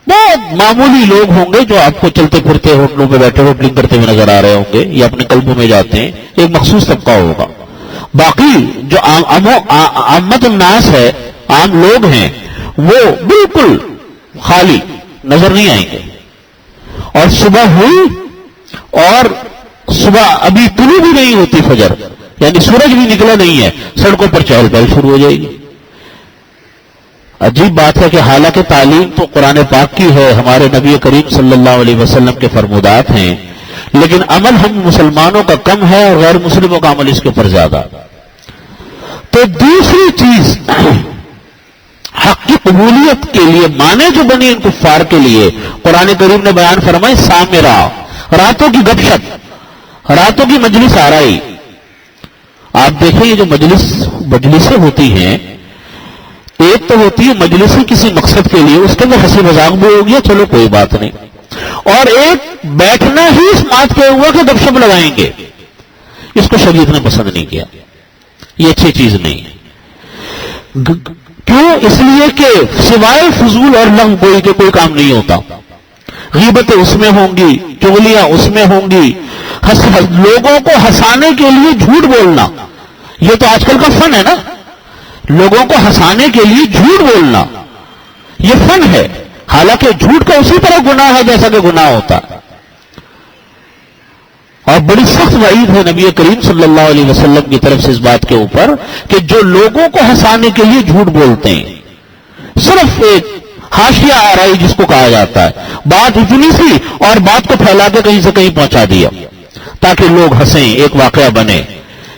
بہت معمولی لوگ ہوں گے جو آپ کو چلتے پھرتے ہوٹلوں پہ بیٹھے ہوٹلنگ کرتے ہوئے نظر آ رہے ہوں گے یا اپنے کلبوں میں جاتے ہیں، ایک مخصوص طبقہ ہوگا. باقی جو عامت الناس ہے، عام لوگ ہیں، وہ بالکل خالی نظر نہیں آئیں گے. اور صبح ہوئی اور صبح ابھی طلوع بھی نہیں ہوتی فجر، یعنی سورج بھی نکلا نہیں ہے، سڑکوں پر چہل پہل شروع ہو جائے گی. عجیب بات ہے کہ حالانکہ تعلیم تو قرآن پاک کی ہے، ہمارے نبی کریم صلی اللہ علیہ وسلم کے فرمودات ہیں، لیکن عمل ہم مسلمانوں کا کم ہے اور غیر مسلموں کا عمل اس کے اوپر زیادہ. تو دوسری چیز حق کی قبولیت کے لیے مانے جو بنی ان کفار کے لیے، قرآن کریم نے بیان فرمائے سامرا، راتوں کی گپ شپ، راتوں کی مجلس آرائی. آپ دیکھیں یہ جو مجلسیں ہوتی ہیں، ایک تو ہوتی ہے مجلسیں کسی مقصد کے لیے، اس کے اندر ہنسی مذاق بھی ہو گیا، چلو کوئی بات نہیں، اور ایک بیٹھنا ہی اس بات کے ہوا کہ گپ شپ لگائیں گے، اس کو شریعت نے پسند نہیں کیا. یہ اچھی چیز نہیں ہے. کیوں؟ اس لیے کہ سوائے فضول اور لغو گوئی کے کوئی کام نہیں ہوتا. غیبتیں اس میں ہوں گی، چغلیاں اس میں ہوں گی، لوگوں کو ہنسانے کے لیے جھوٹ بولنا، یہ تو آج کل کا فن ہے نا، لوگوں کو ہنسانے کے لیے جھوٹ بولنا یہ فن ہے. حالانکہ جھوٹ کا اسی طرح گناہ ہے جیسا کہ گناہ ہوتا ہے. اور بڑی سخت وعید ہے نبی کریم صلی اللہ علیہ وسلم کی طرف سے اس بات کے اوپر کہ جو لوگوں کو ہنسانے کے لیے جھوٹ بولتے ہیں، صرف ایک حاشیہ آرائی جس کو کہا جاتا ہے، بات اتنی سی اور بات کو پھیلا کے کہیں سے کہیں پہنچا دیا تاکہ لوگ ہنسیں، ایک واقعہ بنے.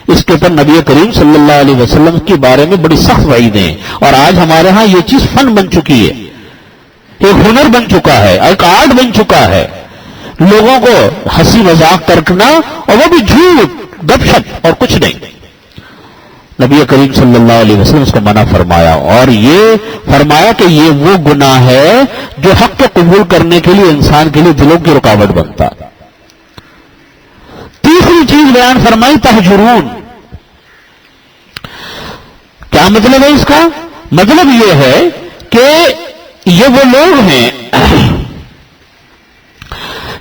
اس کے اوپر نبی کریم صلی اللہ علیہ وسلم کے بارے میں بڑی سخت وعیدیں ہیں، اور آج ہمارے ہاں یہ چیز فن بن چکی ہے، ایک ہنر بن چکا ہے، ایک آرٹ بن چکا ہے، لوگوں کو ہنسی مذاق کرنا، اور وہ بھی جھوٹ گپ شپ اور کچھ نہیں۔ نبی کریم صلی اللہ علیہ وسلم اس کو منع فرمایا، اور یہ فرمایا کہ یہ وہ گناہ ہے جو حق کو قبول کرنے کے لیے انسان کے لیے دلوں کی رکاوٹ بنتا ہے۔ تیسری چیز بیان فرمائی تہجرون۔ کیا مطلب ہے اس کا؟ مطلب یہ ہے کہ یہ وہ لوگ ہیں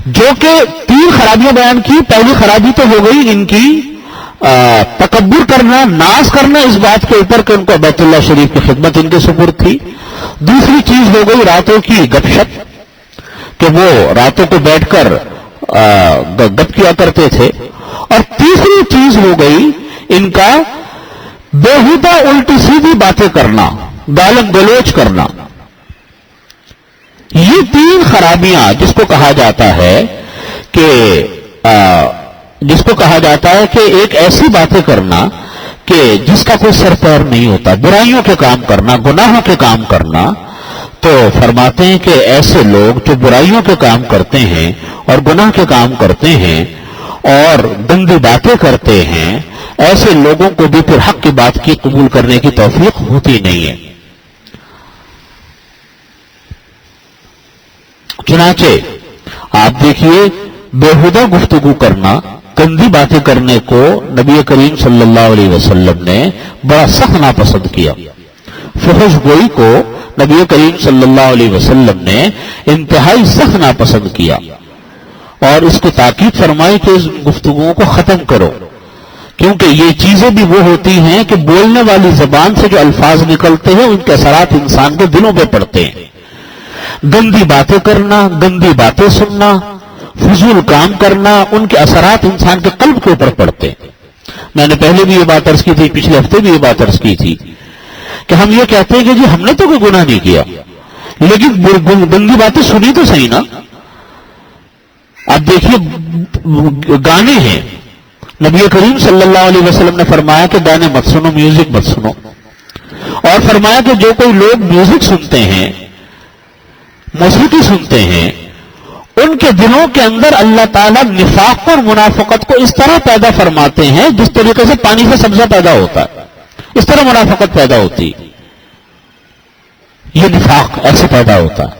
جو کہ تین خرابیاں بیان کی۔ پہلی خرابی تو ہو گئی ان کی تکبر کرنا، ناز کرنا اس بات کے اوپر کہ ان کو بیت اللہ شریف کی خدمت ان کے سپرد تھی۔ دوسری چیز ہو گئی راتوں کی گپ شپ، کہ وہ راتوں کو بیٹھ کر گپ کیا کرتے تھے۔ اور تیسری چیز ہو گئی ان کا بےہودہ الٹی سیدھی باتیں کرنا، گالم گلوچ کرنا۔ یہ تین خرابیاں جس کو کہا جاتا ہے کہ ایک ایسی باتیں کرنا کہ جس کا کوئی سر پیر نہیں ہوتا، برائیوں کے کام کرنا، گناہوں کے کام کرنا، تو فرماتے ہیں کہ ایسے لوگ جو برائیوں کے کام کرتے ہیں اور گناہ کے کام کرتے ہیں اور گندی باتیں کرتے ہیں، ایسے لوگوں کو بھی پھر حق کی بات کی قبول کرنے کی توفیق ہوتی نہیں ہے۔ چنانچہ آپ دیکھیے بےہودہ گفتگو کرنا، گندی باتیں کرنے کو نبی کریم صلی اللہ علیہ وسلم نے بڑا سخت ناپسند کیا۔ فحش گوئی کو نبی کریم صلی اللہ علیہ وسلم نے انتہائی سخت ناپسند کیا، اور اس کو تاکید فرمائی کہ اس گفتگوؤں کو ختم کرو، کیونکہ یہ چیزیں بھی وہ ہوتی ہیں کہ بولنے والی زبان سے جو الفاظ نکلتے ہیں ان کے اثرات انسان کے دلوں پہ پڑتے ہیں۔ گندی باتیں کرنا، گندی باتیں سننا، فضول کام کرنا، ان کے اثرات انسان کے قلب کے اوپر پڑتے ہیں۔ میں نے پہلے بھی یہ بات عرض کی تھی، پچھلے ہفتے بھی یہ بات عرض کی تھی کہ ہم یہ کہتے ہیں کہ جی ہم نے تو کوئی گناہ نہیں کیا، لیکن گندی باتیں سنی تو صحیح نا۔ اب دیکھیے گانے ہیں، نبی کریم صلی اللہ علیہ وسلم نے فرمایا کہ گانے مت سنو، میوزک مت سنو، اور فرمایا کہ جو کوئی لوگ میوزک سنتے ہیں، موسیقی سنتے ہیں، ان کے دلوں کے اندر اللہ تعالیٰ نفاق اور منافقت کو اس طرح پیدا فرماتے ہیں جس طریقے سے پانی سے سبزہ پیدا ہوتا ہے، اس طرح منافقت پیدا ہوتی، یہ نفاق ایسے پیدا ہوتا ہے۔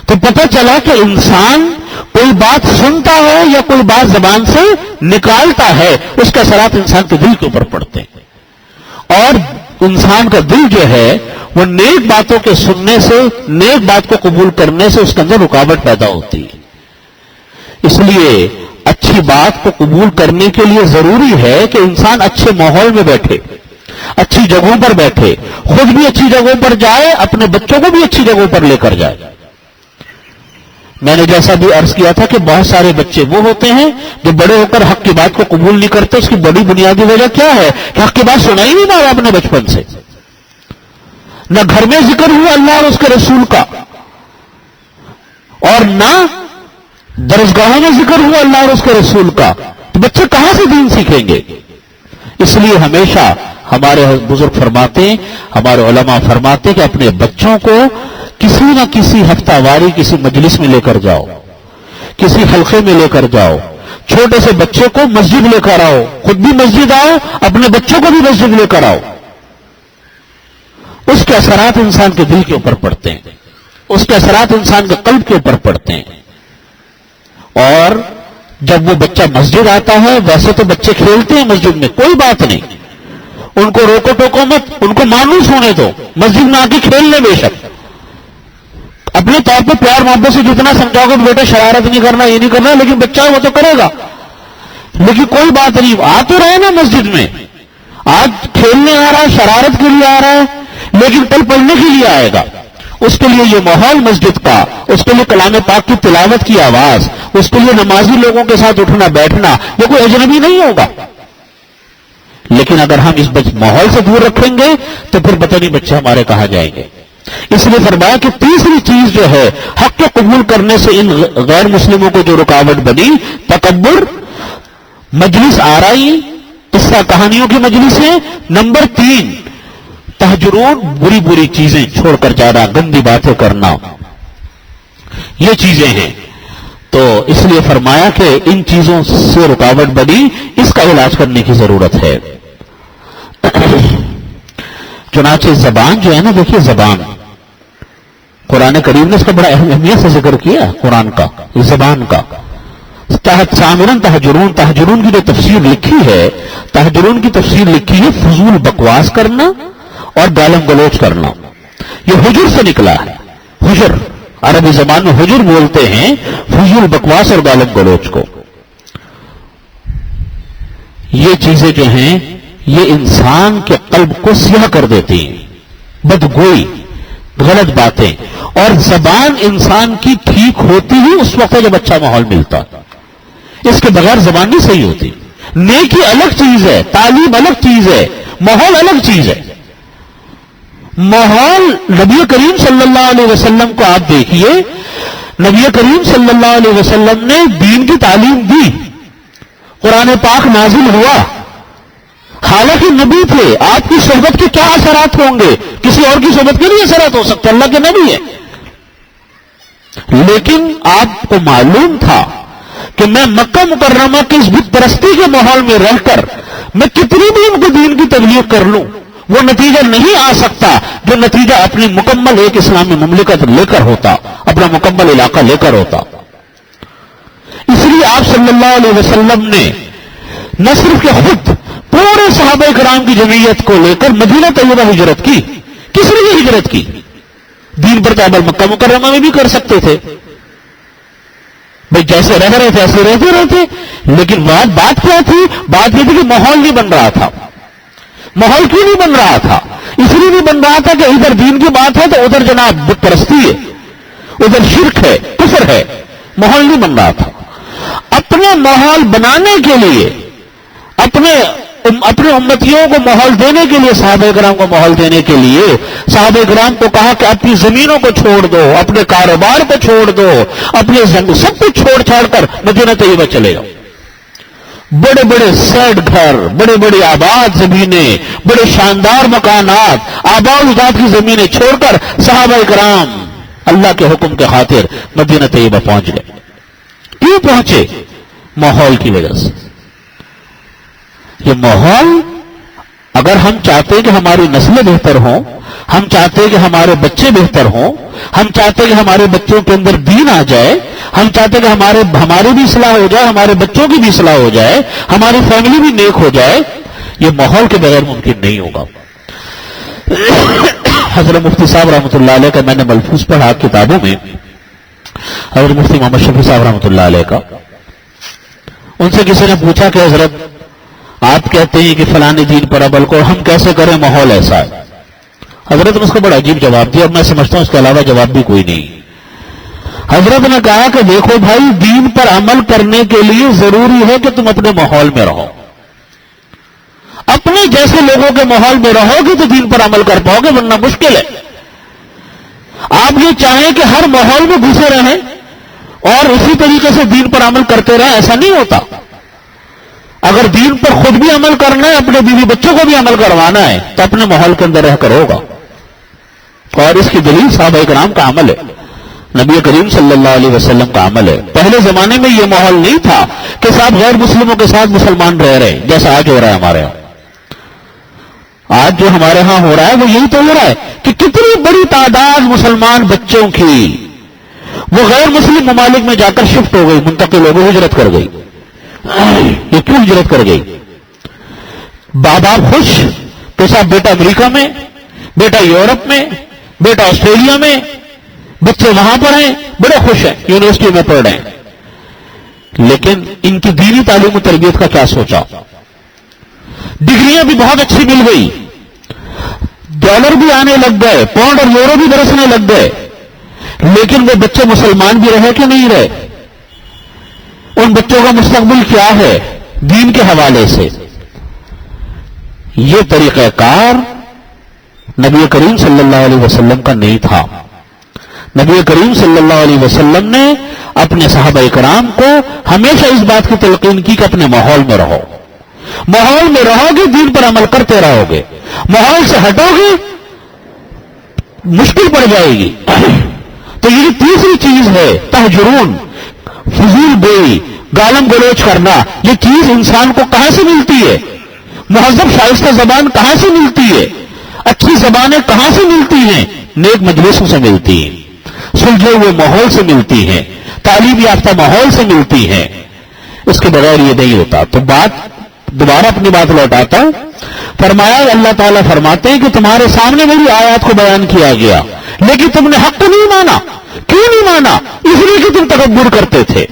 تو پتہ چلا کہ انسان کوئی بات سنتا ہے یا کوئی بات زبان سے نکالتا ہے، اس کے اثرات انسان کے دل کے اوپر پڑتے ہیں، اور انسان کا دل جو ہے وہ نیک باتوں کے سننے سے، نیک بات کو قبول کرنے سے اس کے اندر رکاوٹ پیدا ہوتی ہے۔ اس لیے اچھی بات کو قبول کرنے کے لیے ضروری ہے کہ انسان اچھے ماحول میں بیٹھے، اچھی جگہوں پر بیٹھے، خود بھی اچھی جگہوں پر جائے، اپنے بچوں کو بھی اچھی جگہوں پر لے کر جائے۔ میں نے جیسا بھی عرض کیا تھا کہ بہت سارے بچے وہ ہوتے ہیں جو بڑے ہو کر حق کی بات کو قبول نہیں کرتے۔ اس کی بڑی بنیادی وجہ کیا ہے کہ حق کی بات سنا ہی نہیں مارا اپنے بچپن سے، نہ گھر میں ذکر ہوا اللہ اور اس کے رسول کا، اور نہ درسگاہوں میں ذکر ہوا اللہ اور اس کے رسول کا، تو بچے کہاں سے دین سیکھیں گے؟ اس لیے ہمیشہ ہمارے بزرگ فرماتے ہیں، ہمارے علماء فرماتے ہیں کہ اپنے بچوں کو کسی نہ کسی ہفتہ واری کسی مجلس میں لے کر جاؤ، کسی حلقے میں لے کر جاؤ، چھوٹے سے بچے کو مسجد لے کر آؤ، خود بھی مسجد آؤ، اپنے بچوں کو بھی مسجد لے کر آؤ۔ اس کے اثرات انسان کے دل کے اوپر پڑتے ہیں، اس کے اثرات انسان کے قلب کے اوپر پڑتے ہیں۔ اور جب وہ بچہ مسجد آتا ہے، ویسے تو بچے کھیلتے ہیں مسجد میں، کوئی بات نہیں، ان کو روکو ٹوکو مت، ان کو مانوس ہونے دو، مسجد میں آ کے کھیل لیں بے شک، اپنے طور پہ پیار محبت سے جتنا سمجھاؤ گے بیٹا شرارت نہیں کرنا، یہ نہیں کرنا، لیکن بچہ وہ تو کرے گا، لیکن کوئی بات نہیں، آ تو رہے نا مسجد میں، آج کھیلنے آ رہا ہے، شرارت کے لیے آ رہا ہے، لیکن کل پڑھنے کے لیے آئے گا۔ اس کے لیے یہ ماحول مسجد کا، اس کے لیے کلام پاک کی تلاوت کی آواز، اس کے لیے نمازی لوگوں کے ساتھ اٹھنا بیٹھنا، یہ کوئی اجنبی نہیں ہوگا۔ لیکن اگر ہم اس ماحول سے دور رکھیں گے تو پھر پتہ نہیں بچے ہمارے کہاں جائیں گے۔ اس لیے فرمایا کہ تیسری چیز جو ہے حق کو قبول کرنے سے ان غیر مسلموں کو جو رکاوٹ بنی، تکبر، مجلس آرائی، قصہ کہانیوں کی مجلسیں. نمبر 3 تہجرون، بری بری چیزیں چھوڑ کر جانا، گندی باتیں کرنا، یہ چیزیں ہیں. تو اس لیے فرمایا کہ ان چیزوں سے رکاوٹ بنی، اس کا علاج کرنے کی ضرورت ہے. چنانچہ زبان جو ہے نا، دیکھیے زبان، قرآن کریم نے اس کا بڑا اہمیت سے ذکر کیا قرآن کا، زبان کا. تحت سامرن تہجرون، تہجرون کی جو تفسیر لکھی ہے، تہجرون کی تفسیر لکھی ہے فضول بکواس کرنا اور گالم گلوچ کرنا. یہ حجر سے نکلا ہے. حجر عربی زبان میں حجر بولتے ہیں فضول بکواس اور گالم گلوچ کو. یہ چیزیں جو ہیں یہ انسان کے قلب کو سیاہ کر دیتی ہیں. بدگوئی، غلط باتیں. اور زبان انسان کی ٹھیک ہوتی ہی اس وقت جب اچھا ماحول ملتا، اس کے بغیر زبان نہیں صحیح ہوتی. نیکی الگ چیز ہے، تعلیم الگ چیز ہے، ماحول الگ چیز ہے. ماحول نبی کریم صلی اللہ علیہ وسلم کو آپ دیکھیے، نبی کریم صلی اللہ علیہ وسلم نے دین کی تعلیم دی، قرآن پاک نازل ہوا. حالانکہ نبی تھے، آپ کی صحبت کے کیا اثرات ہوں گے؟ کسی اور کی صحبت کے نہیں اثرات ہو سکتے، اللہ کے نبی ہے. لیکن آپ کو معلوم تھا کہ میں مکہ مکرمہ کی اس بت پرستی کے ماحول میں رہ کر میں کتنی بھی ان کو دین کی تبلیغ کر لوں، وہ نتیجہ نہیں آ سکتا جو نتیجہ اپنی مکمل ایک اسلامی مملکت لے کر ہوتا، اپنا مکمل علاقہ لے کر ہوتا. اس لیے آپ صلی اللہ علیہ وسلم نے نہ صرف کہ خود پورے صحابہ کرام کی جمعیت کو لے کر مدینہ طیبہ ہجرت کی. کس لیے ہجرت کی؟ دین پر عمل مکہ مکرمہ میں بھی کر سکتے تھے بھائی، جیسے رہ رہے تھے ایسے رہتے رہتے. لیکن بات کیا تھی؟ بات یہ تھی کہ ماحول نہیں بن رہا تھا. ماحول کیوں نہیں بن رہا تھا؟ اس لیے نہیں بن رہا تھا کہ ادھر دین کی بات ہے تو ادھر جناب بت پرستی ہے، ادھر شرک ہے، کفر ہے. ماحول نہیں بن رہا تھا. اپنے ماحول بنانے کے لیے، اپنے امتیوں کو ماحول دینے کے لیے، صحابہ کرام کو ماحول دینے کے لیے صحابہ کرام کو کہا کہ اپنی زمینوں کو چھوڑ دو، اپنے کاروبار کو چھوڑ دو، اپنے سب کچھ چھوڑ چھاڑ کر مدینہ طیبہ چلے جاؤ. بڑے بڑے سیٹ گھر، بڑے بڑے آباد زمینیں، بڑے شاندار مکانات، آباء و اجداد کی زمینیں چھوڑ کر صحابہ کرام اللہ کے حکم کے خاطر مدینہ طیبہ پہنچ گئے. کیوں پہنچے؟ ماحول کی وجہ سے. یہ ماحول، اگر ہم چاہتے ہیں کہ ہماری نسلیں بہتر ہوں، ہم چاہتے ہیں کہ ہمارے بچے بہتر ہوں، ہم چاہتے ہیں کہ ہمارے بچوں کے اندر دین آ جائے، ہم چاہتے ہیں کہ ہماری بھی اصلاح ہو جائے، ہمارے بچوں کی بھی اصلاح ہو جائے، ہماری فیملی بھی نیک ہو جائے، یہ ماحول کے بغیر ممکن نہیں ہوگا. حضرت مفتی صاحب رحمۃ اللہ علیہ کا میں نے ملفوظ پڑھا کتابوں میں، حضرت مفتی محمد شفیع صاحب رحمۃ اللہ علیہ کا. ان سے کسی نے پوچھا کہ حضرت آپ کہتے ہیں کہ فلاں دین پر عمل کو ہم کیسے کریں، ماحول ایسا ہے. حضرت نے اس کو بڑا عجیب جواب دیا، اور میں سمجھتا ہوں اس کے علاوہ جواب بھی کوئی نہیں. حضرت نے کہا کہ دیکھو بھائی، دین پر عمل کرنے کے لیے ضروری ہے کہ تم اپنے ماحول میں رہو. اپنے جیسے لوگوں کے ماحول میں رہو گے تو دین پر عمل کر پاؤ گے، ورنہ مشکل ہے. آپ یہ چاہیں کہ ہر ماحول میں گھسے رہیں اور اسی طریقے سے دین پر عمل کرتے رہیں، ایسا نہیں ہوتا. اگر دین پر خود بھی عمل کرنا ہے، اپنے بیوی بچوں کو بھی عمل کروانا ہے، تو اپنے ماحول کے اندر رہ کر ہوگا. اور اس کی دلیل صحابہ کرام کا عمل ہے، نبی کریم صلی اللہ علیہ وسلم کا عمل ہے. پہلے زمانے میں یہ ماحول نہیں تھا کہ صاحب غیر مسلموں کے ساتھ مسلمان رہ رہے ہیں جیسا آج ہو رہا ہے ہمارے ہاں. آج جو ہمارے ہاں ہو رہا ہے وہ یہی تو ہو رہا ہے کہ کتنی بڑی تعداد مسلمان بچوں کی وہ غیر مسلم ممالک میں جا کر شفٹ ہو گئی، منتقل ہو گئی، ہجرت کر گئی. یہ کیوں ہجرت کر گئی؟ باپ خوش تو صاحب بیٹا امریکہ میں، بیٹا یورپ میں، بیٹا آسٹریلیا میں، بچے وہاں پر ہیں، بڑے خوش ہیں، یونیورسٹی میں پڑھ رہے ہیں. لیکن ان کی دینی تعلیم و تربیت کا کیا سوچا؟ ڈگریاں بھی بہت اچھی مل گئی، ڈالر بھی آنے لگ گئے، پاؤنڈ اور یورو بھی برسنے لگ گئے، لیکن وہ بچے مسلمان بھی رہے کہ نہیں رہے؟ ان بچوں کا مستقبل کیا ہے دین کے حوالے سے؟ یہ طریقہ کار نبی کریم صلی اللہ علیہ وسلم کا نہیں تھا. نبی کریم صلی اللہ علیہ وسلم نے اپنے صحابہ کرام کو ہمیشہ اس بات کی تلقین کی کہ اپنے ماحول میں رہو. ماحول میں رہو گے دین پر عمل کرتے رہو گے، ماحول سے ہٹو گے مشکل پڑ جائے گی۔ تو یہ تیسری چیز ہے تہجرون، فضول بوئی، گالم گلوچ کرنا، یہ چیز انسان کو کہاں سے ملتی ہے؟ مہذب شائستہ زبان کہاں سے ملتی ہے؟ اچھی زبانیں کہاں سے ملتی ہیں؟ نیک مجلسوں سے ملتی ہیں، سلجھے ہوئے ماحول سے ملتی ہیں، تعلیم یافتہ ماحول سے ملتی ہیں، اس کے بغیر یہ نہیں ہوتا۔ تو دوبارہ اپنی بات لوٹاتا ہوں، فرمایا اللہ تعالیٰ فرماتے ہیں کہ تمہارے سامنے میری آیات کو بیان کیا گیا لیکن تم نے حق کو نہیں مانا۔ کیوں نہیں مانا؟ اس لیے کہ تم تکبر کرتے تھے،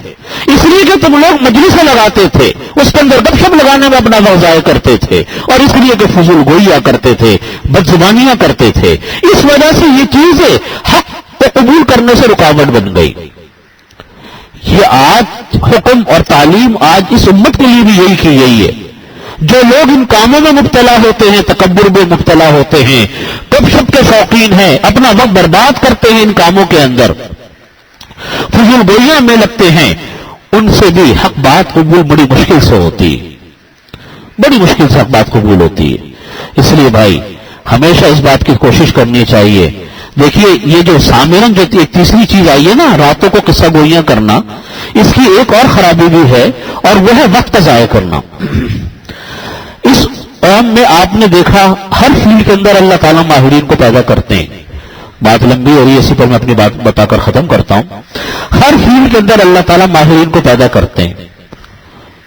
اس لیے کہ تم لوگ مجلسیں لگاتے تھے، اس کے اندر گپ شپ لگانے میں اپنا وقت ضائع کرتے تھے، اور اس لیے کہ فضول گوئیاں کرتے تھے، بدزبانیاں کرتے تھے۔ اس وجہ سے یہ چیزیں حق کو قبول کرنے سے رکاوٹ بن گئی۔ یہ آج حکم اور تعلیم آج اس امت کے لیے بھی یہی کی گئی ہے۔ جو لوگ ان کاموں میں مبتلا ہوتے ہیں، تکبر میں مبتلا ہوتے ہیں، گپ شپ کے شوقین ہیں، اپنا وقت برباد کرتے ہیں ان کاموں کے اندر، فضول گوئیاں میں لگتے ہیں، ان سے بھی حق بات قبول بڑی مشکل سے ہوتی ہے، بڑی مشکل سے حق بات قبول ہوتی ہے۔ اس لیے بھائی ہمیشہ اس بات کی کوشش کرنی چاہیے۔ دیکھیے یہ جو سامرن جو ایک تیسری چیز آئی ہے نا، راتوں کو قصہ گوئیاں کرنا، اس کی ایک اور خرابی بھی ہے، اور وہ ہے وقت ضائع کرنا۔ اس قوم میں آپ نے دیکھا ہر فیلڈ کے اندر اللہ تعالیٰ ماہرین کو پیدا کرتے ہیں۔ بات لمبی ہو رہی ہے، اسی پر میں اپنی بات بتا کر ختم کرتا ہوں۔ ہر فیلڈ کے اندر اللہ تعالیٰ ماہرین کو پیدا کرتے ہیں،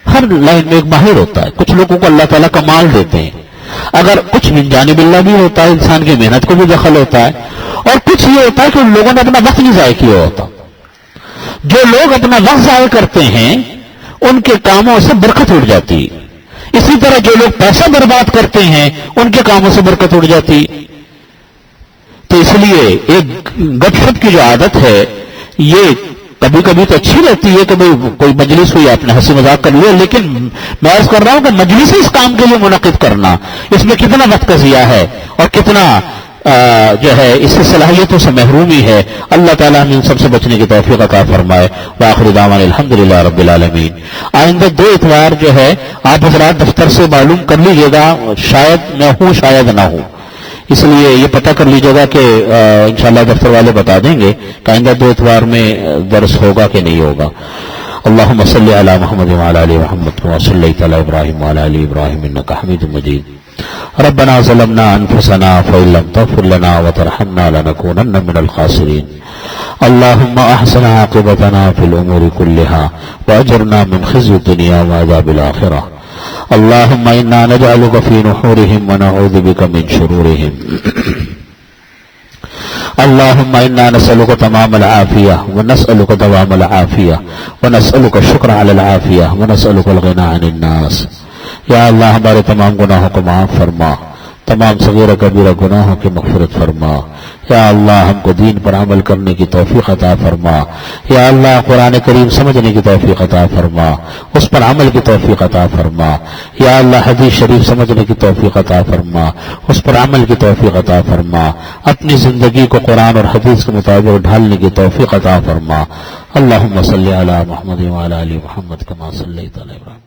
ہر لائن میں ایک ماہر ہوتا ہے۔ کچھ لوگوں کو اللہ تعالیٰ کمال دیتے ہیں، اگر کچھ من جانب اللہ بھی ہوتا ہے، انسان کی محنت کو بھی دخل ہوتا ہے، اور کچھ یہ ہوتا ہے کہ ان لوگوں نے اپنا وقت نہیں ضائع کیا ہوتا۔ جو لوگ اپنا وقت ضائع کرتے ہیں ان کے کاموں سے برکت اٹھ جاتی ہے، اسی طرح جو لوگ پیسہ برباد کرتے ہیں ان کے کاموں سے برکت اٹھ جاتی۔ تو اس لیے ایک گپ شپ کی جو عادت ہے یہ کبھی کبھی تو اچھی رہتی ہے کہ کوئی مجلس ہوئی آپ نے ہنسی مذاق کر لیا، لیکن میں عرض کر رہا ہوں کہ مجلس اس کام کے لیے منعقد کرنا، اس میں کتنا وقت کا ضیاع ہے اور کتنا جو ہے اس سے صلاحیتوں سے محرومی ہے۔ اللہ تعالیٰ نے ان سب سے بچنے کی توفیق عطا فرمائے۔ وآخر دعوانا الحمدللہ رب العالمین۔ آئندہ 2 اتوار جو ہے آپ حضرات دفتر سے معلوم کر لیجیے گا، شاید میں ہوں شاید نہ ہوں، اس لیے یہ پتہ کر لیجیے گا کہ انشاءاللہ دفتر والے بتا دیں گے کہ آئندہ 2 اتوار میں درس ہوگا کہ نہیں ہوگا۔ اللہم صلی علی محمد وعلی آل محمد کما صلیت علی ابراہیم وعلی آل ابراہیم انک حمید مجید۔ ربنا ظلمنا انفسنا فإن لم تغفر لنا وترحمنا لنكونن من الخاسرين اللهم احسن عاقبتنا في الامور كلها واجرنا من خزي الدنيا وعذاب الاخره اللهم انا نجعلك في نحورهم ونعوذ بك من شرورهم اللهم انا نسألك تمام العافية ونسألك دوام العافية ونسألك الشكر على العافية ونسألك الغنى عن الناس۔ یا اللہ ہمارے تمام گناہوں کو معاف فرما، تمام صغیرہ کبیرہ گناہوں کی مغفرت فرما۔ یا اللہ ہم کو دین پر عمل کرنے کی توفیق عطا فرما۔ یا اللہ قرآن کریم سمجھنے کی توفیق عطا فرما، اس پر عمل کی توفیق عطا فرما۔ یا اللہ حدیث شریف سمجھنے کی توفیق عطا فرما، اس پر عمل کی توفیق عطا فرما۔ اپنی زندگی کو قرآن اور حدیث کے مطابق ڈھالنے کی توفیق عطا فرما۔ اللہم صلی علی محمد وعلی آل محمد کما صلیت علی ابراہیم۔